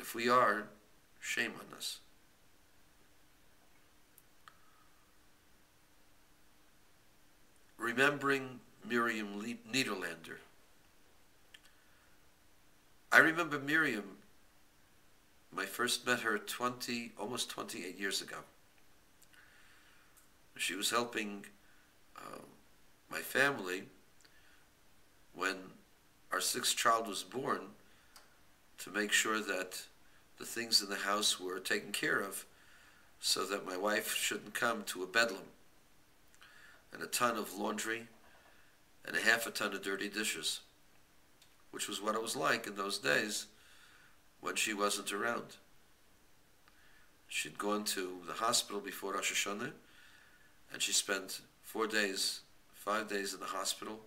if we are, shame on us. Remembering Miriam Niederlander. I remember Miriam, I first met her almost 28 years ago. She was helping my family when our sixth child was born to make sure that the things in the house were taken care of so that my wife shouldn't come to a bedlam and a ton of laundry and a half a ton of dirty dishes, which was what it was like in those days when she wasn't around. She'd gone to the hospital before Rosh Hashanah, and she spent 5 days in the hospital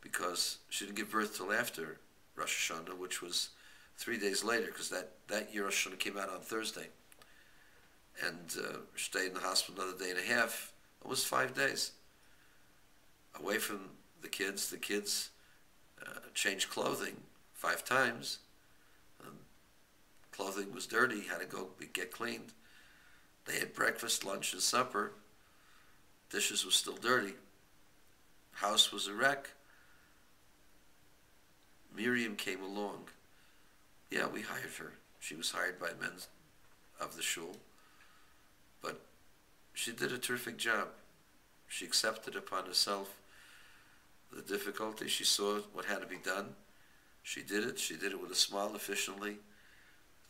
because she didn't give birth till after Rosh Hashanah, which was 3 days later, because that year Rosh Hashanah came out on Thursday. And stayed in the hospital another day and a half, almost 5 days. Away from the kids. The kids changed clothing 5 times. Clothing was dirty, had to go get cleaned. They had breakfast, lunch, and supper. Dishes were still dirty. House was a wreck. Miriam came along. Yeah, we hired her. She was hired by men of the shul. But she did a terrific job. She accepted upon herself the difficulty. She saw what had to be done. She did it. She did it with a smile, efficiently,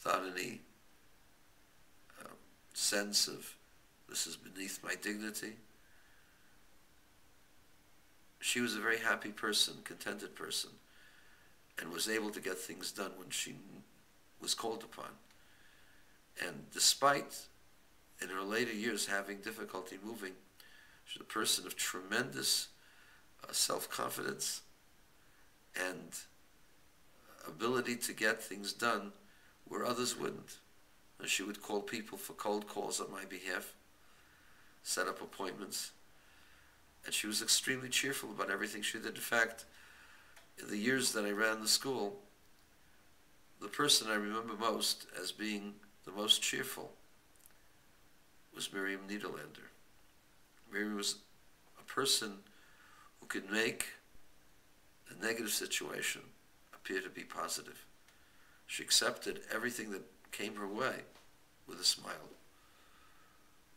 without any sense of this is beneath my dignity. She was a very happy person, contented person, and was able to get things done when she was called upon. And despite, in her later years, having difficulty moving, she's a person of tremendous self-confidence and ability to get things done where others wouldn't. And she would call people for cold calls on my behalf, set up appointments, and she was extremely cheerful about everything she did. In fact, in the years that I ran the school, the person I remember most as being the most cheerful was Miriam Niederlander. Miriam was a person who could make a negative situation appear to be positive. She accepted everything that came her way with a smile.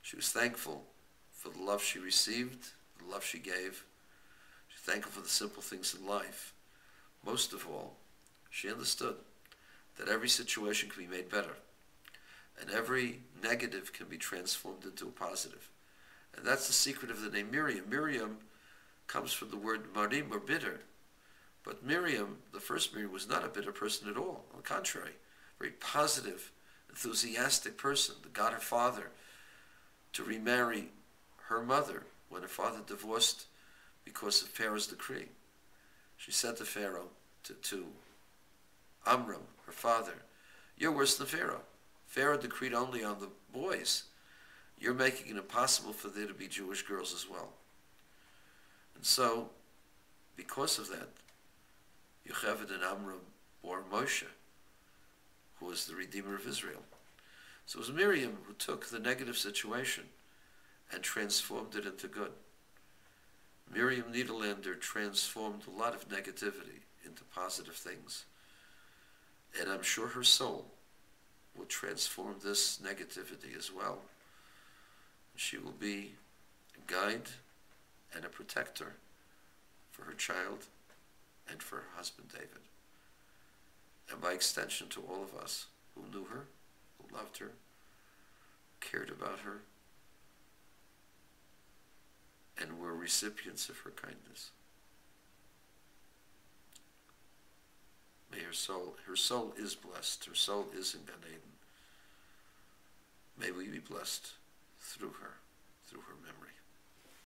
She was thankful for the love she received, the love she gave. She was thankful for the simple things in life. Most of all, she understood that every situation can be made better, and every negative can be transformed into a positive. And that's the secret of the name Miriam. Miriam comes from the word marim, or bitter. But Miriam, the first Miriam, was not a bitter person at all. On the contrary, very positive, enthusiastic person that got her father to remarry her mother when her father divorced because of Pharaoh's decree. She said to Pharaoh, to Amram, her father, "You're worse than Pharaoh. Pharaoh decreed only on the boys. You're making it impossible for there to be Jewish girls as well." And so, because of that, Yocheved and Amram bore Moshe, who was the Redeemer of Israel. So it was Miriam who took the negative situation and transformed it into good. Miriam Niederlander transformed a lot of negativity into positive things. And I'm sure her soul will transform this negativity as well. She will be a guide and a protector for her child and for her husband David. And by extension to all of us who knew her, who loved her, cared about her, and were recipients of her kindness. May her soul is blessed. Her soul is in Gan Eden. May we be blessed through her memory.